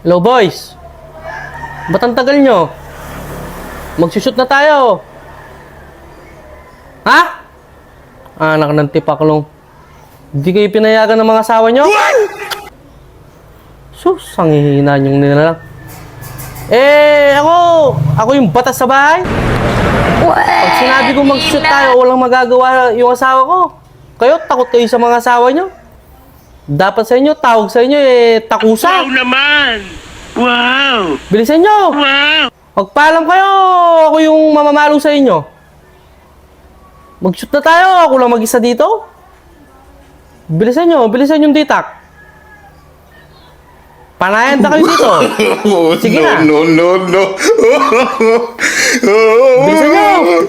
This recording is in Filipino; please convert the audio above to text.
Hello boys. Ba't ang tagal nyo? Magsushoot na tayo. Ha? Anak ng tipaklong. Hindi kayo pinayagan ng mga asawa nyo? Sus, ang hihina nyong nilalang. Ako yung batas sa bahay. Pag sinabi ko mag-shoot tayo, walang magagawa yung asawa ko. Kayo, takot kayo sa mga asawa nyo. Dapat sa inyo, tawag sa inyo, takusa. Wow naman! Wow! Bilisan nyo! Wow! Magpaalam kayo! Ako yung mamamalo sa inyo. Mag-shoot na tayo, ako lang mag-isa dito. Bilisan yung titak. Panayan na kayo dito. Sige na. No. Bilisan nyo!